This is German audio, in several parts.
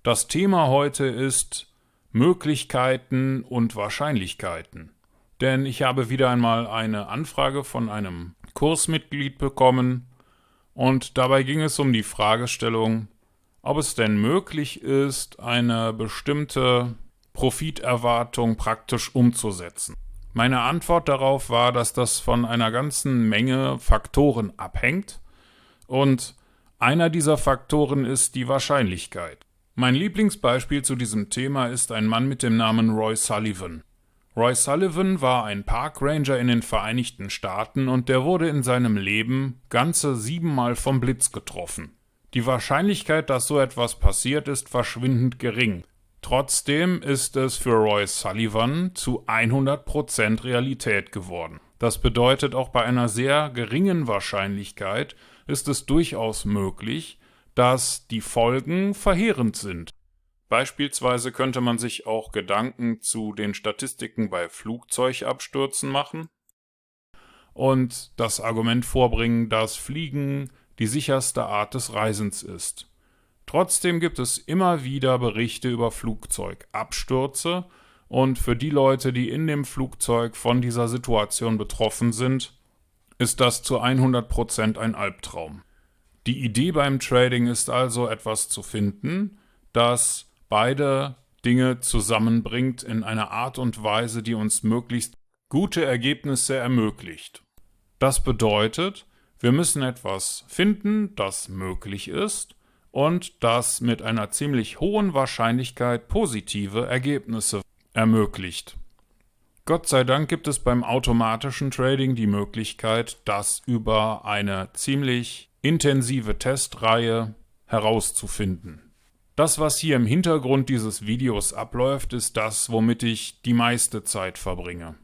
Das Thema heute ist Möglichkeiten und Wahrscheinlichkeiten. Denn ich habe wieder einmal eine Anfrage von einem Kursmitglied bekommen und dabei ging es um die Fragestellung, ob es denn möglich ist, eine bestimmte Profiterwartung praktisch umzusetzen. Meine Antwort darauf war, dass das von einer ganzen Menge Faktoren abhängt und einer dieser Faktoren ist die Wahrscheinlichkeit. Mein Lieblingsbeispiel zu diesem Thema ist ein Mann mit dem Namen Roy Sullivan. Roy Sullivan war ein Parkranger in den Vereinigten Staaten und der wurde in seinem Leben ganze 7-mal vom Blitz getroffen. Die Wahrscheinlichkeit, dass so etwas passiert, ist verschwindend gering. Trotzdem ist es für Roy Sullivan zu 100% Realität geworden. Das bedeutet, auch bei einer sehr geringen Wahrscheinlichkeit ist es durchaus möglich, dass die Folgen verheerend sind. Beispielsweise könnte man sich auch Gedanken zu den Statistiken bei Flugzeugabstürzen machen und das Argument vorbringen, dass Fliegen die sicherste Art des Reisens ist. Trotzdem gibt es immer wieder Berichte über Flugzeugabstürze und für die Leute, die in dem Flugzeug von dieser Situation betroffen sind, ist das zu 100% ein Albtraum. Die Idee beim Trading ist also, etwas zu finden, das beide Dinge zusammenbringt in einer Art und Weise, die uns möglichst gute Ergebnisse ermöglicht. Das bedeutet, wir müssen etwas finden, das möglich ist und das mit einer ziemlich hohen Wahrscheinlichkeit positive Ergebnisse ermöglicht. Gott sei Dank gibt es beim automatischen Trading die Möglichkeit, das über eine ziemlich intensive Testreihe herauszufinden. Das, was hier im Hintergrund dieses Videos abläuft, ist das, womit ich die meiste Zeit verbringe.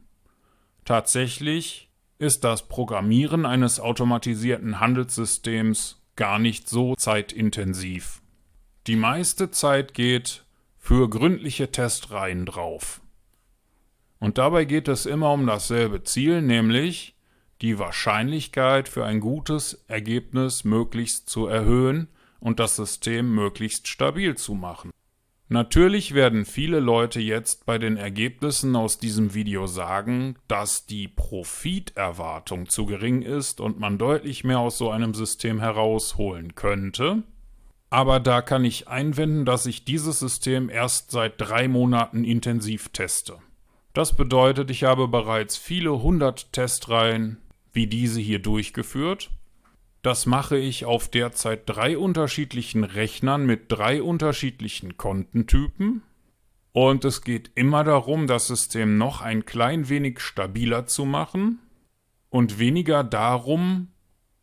Tatsächlich ist das Programmieren eines automatisierten Handelssystems gar nicht so zeitintensiv. Die meiste Zeit geht für gründliche Testreihen drauf. Und dabei geht es immer um dasselbe Ziel, nämlich die Wahrscheinlichkeit für ein gutes Ergebnis möglichst zu erhöhen und das System möglichst stabil zu machen. Natürlich werden viele Leute jetzt bei den Ergebnissen aus diesem Video sagen, dass die Profiterwartung zu gering ist und man deutlich mehr aus so einem System herausholen könnte. Aber da kann ich einwenden, dass ich dieses System erst seit 3 Monaten intensiv teste. Das bedeutet, ich habe bereits viele 100 Testreihen wie diese hier durchgeführt. Das mache ich auf derzeit 3 unterschiedlichen Rechnern mit 3 unterschiedlichen Kontentypen. Und es geht immer darum, das System noch ein klein wenig stabiler zu machen und weniger darum,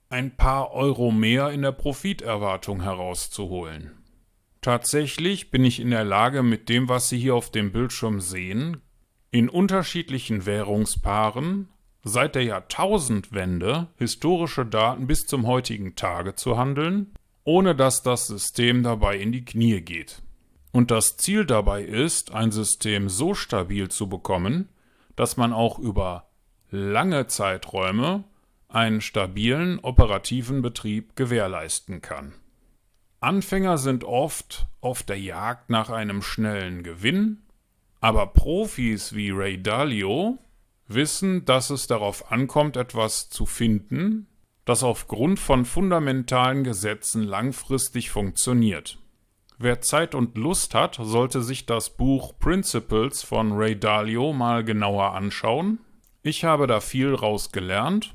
ein paar Euro mehr in der Profiterwartung herauszuholen. Tatsächlich bin ich in der Lage, mit dem, was Sie hier auf dem Bildschirm sehen, in unterschiedlichen Währungspaaren seit der Jahrtausendwende historische Daten bis zum heutigen Tage zu handeln, ohne dass das System dabei in die Knie geht. Und das Ziel dabei ist, ein System so stabil zu bekommen, dass man auch über lange Zeiträume einen stabilen operativen Betrieb gewährleisten kann. Anfänger sind oft auf der Jagd nach einem schnellen Gewinn, aber Profis wie Ray Dalio wissen, dass es darauf ankommt, etwas zu finden, das aufgrund von fundamentalen Gesetzen langfristig funktioniert. Wer Zeit und Lust hat, sollte sich das Buch Principles von Ray Dalio mal genauer anschauen. Ich habe da viel raus gelernt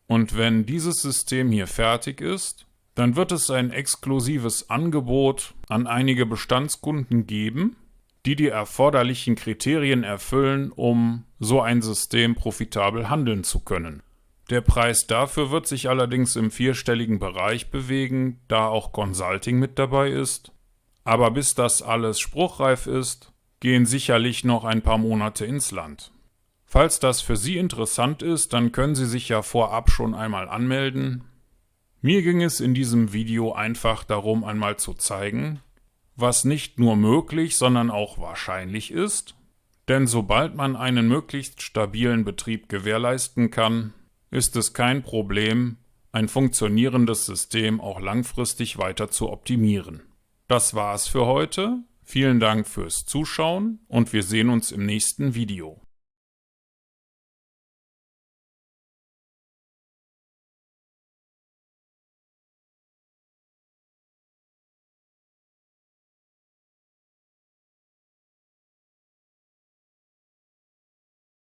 und wenn dieses System hier fertig ist, dann wird es ein exklusives Angebot an einige Bestandskunden geben, die erforderlichen Kriterien erfüllen, um so ein System profitabel handeln zu können. Der Preis dafür wird sich allerdings im 4-stelligen Bereich bewegen, da auch Consulting mit dabei ist. Aber bis das alles spruchreif ist, gehen sicherlich noch ein paar Monate ins Land. Falls das für Sie interessant ist, dann können Sie sich ja vorab schon einmal anmelden. Mir ging es in diesem Video einfach darum, einmal zu zeigen, was nicht nur möglich, sondern auch wahrscheinlich ist. Denn sobald man einen möglichst stabilen Betrieb gewährleisten kann, ist es kein Problem, ein funktionierendes System auch langfristig weiter zu optimieren. Das war's für heute. Vielen Dank fürs Zuschauen und wir sehen uns im nächsten Video.